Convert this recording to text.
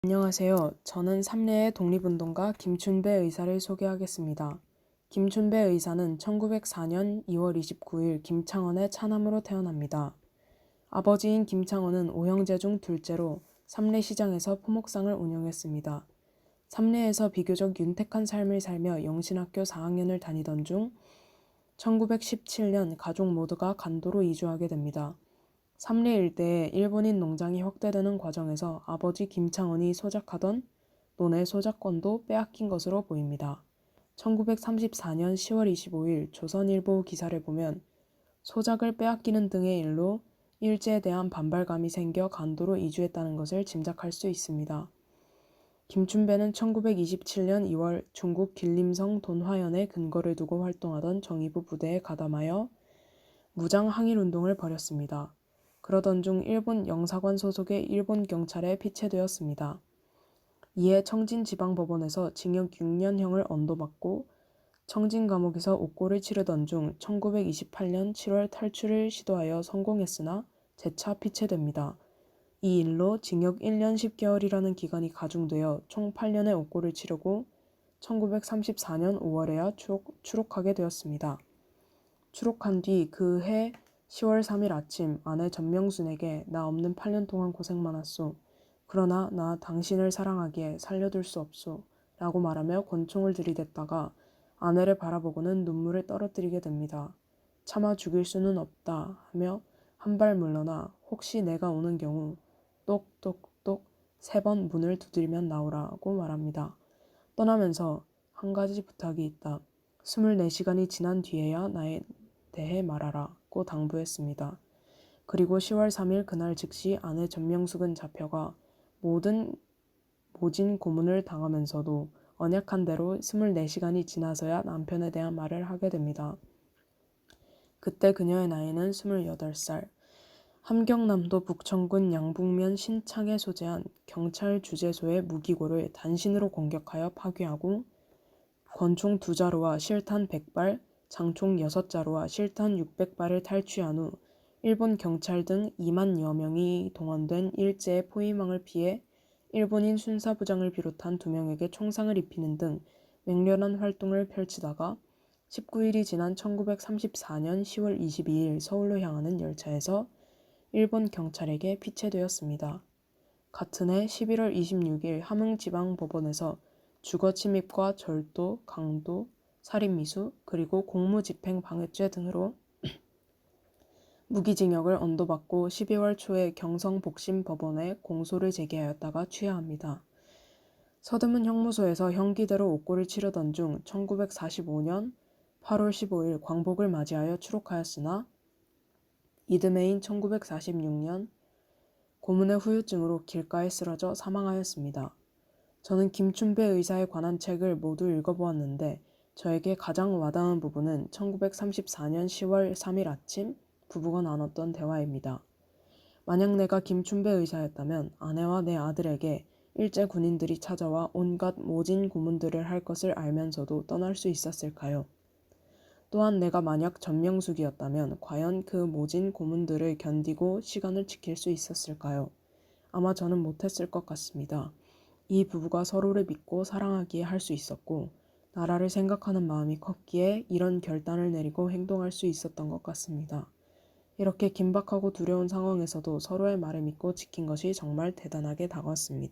안녕하세요. 저는 삼례의 독립운동가 김춘배 의사를 소개하겠습니다. 김춘배 의사는 1904년 2월 29일 김창원의 차남으로 태어납니다. 아버지인 김창원은 오형제 중 둘째로 삼례시장에서 포목상을 운영했습니다. 삼례에서 비교적 윤택한 삶을 살며 영신학교 4학년을 다니던 중 1917년 가족 모두가 간도로 이주하게 됩니다. 삼례 일대에 일본인 농장이 확대되는 과정에서 아버지 김창원이 소작하던 논의 소작권도 빼앗긴 것으로 보입니다. 1934년 10월 25일 조선일보 기사를 보면 소작을 빼앗기는 등의 일로 일제에 대한 반발감이 생겨 간도로 이주했다는 것을 짐작할 수 있습니다. 김춘배는 1927년 2월 중국 길림성 돈화연에 근거를 두고 활동하던 정의부 부대에 가담하여 무장 항일운동을 벌였습니다. 그러던 중 일본 영사관 소속의 일본 경찰에 피체되었습니다. 이에 청진지방법원에서 징역 6년형을 언도받고 청진감옥에서 옥고를 치르던 중 1928년 7월 탈출을 시도하여 성공했으나 재차 피체됩니다. 이 일로 징역 1년 10개월이라는 기간이 가중되어 총 8년의 옥고를 치르고 1934년 5월에야 추록하게 되었습니다. 추록한 뒤 그해 10월 3일 아침 아내 전명순에게 나 없는 8년 동안 고생 많았소. 그러나 나 당신을 사랑하기에 살려둘 수 없소. 라고 말하며 권총을 들이댔다가 아내를 바라보고는 눈물을 떨어뜨리게 됩니다. 차마 죽일 수는 없다 하며 한 발 물러나 혹시 내가 오는 경우 똑똑똑 3번 문을 두드리면 나오라고 말합니다. 떠나면서 한 가지 부탁이 있다. 24시간이 지난 뒤에야 나에 대해 말하라고 당부했습니다. 그리고 10월 3일 그날 즉시 아내 전명숙은 잡혀가 모든 모진 고문을 당하면서도 언약한 대로 24시간이 지나서야 남편에 대한 말을 하게 됩니다. 그때 그녀의 나이는 28살. 함경남도 북천군 양북면 신창에 소재한 경찰 주재소의 무기고를 단신으로 공격하여 파괴하고 권총 2자루와 실탄 100발, 장총 6자루와 실탄 600발을 탈취한 후 일본 경찰 등 2만여 명이 동원된 일제의 포위망을 피해 일본인 순사부장을 비롯한 2명에게 총상을 입히는 등 맹렬한 활동을 펼치다가 19일이 지난 1934년 10월 22일 서울로 향하는 열차에서 일본 경찰에게 피체되었습니다. 같은 해 11월 26일 함흥지방법원에서 주거침입과 절도, 강도, 살인미수, 그리고 공무집행 방해죄 등으로 무기징역을 언도받고 12월 초에 경성복심법원에 공소를 제기하였다가 취하합니다. 서대문 형무소에서 형기대로 옥고를 치르던 중 1945년 8월 15일 광복을 맞이하여 추록하였으나 이듬해인 1946년 고문의 후유증으로 길가에 쓰러져 사망하였습니다. 저는 김춘배 의사에 관한 책을 모두 읽어보았는데 저에게 가장 와닿은 부분은 1934년 10월 3일 아침 부부가 나눴던 대화입니다. 만약 내가 김춘배 의사였다면 아내와 내 아들에게 일제 군인들이 찾아와 온갖 모진 고문들을 할 것을 알면서도 떠날 수 있었을까요? 또한 내가 만약 전명숙이었다면 과연 그 모진 고문들을 견디고 시간을 지킬 수 있었을까요? 아마 저는 못했을 것 같습니다. 이 부부가 서로를 믿고 사랑하기에 할 수 있었고 나라를 생각하는 마음이 컸기에 이런 결단을 내리고 행동할 수 있었던 것 같습니다. 이렇게 긴박하고 두려운 상황에서도 서로의 말을 믿고 지킨 것이 정말 대단하게 다가왔습니다.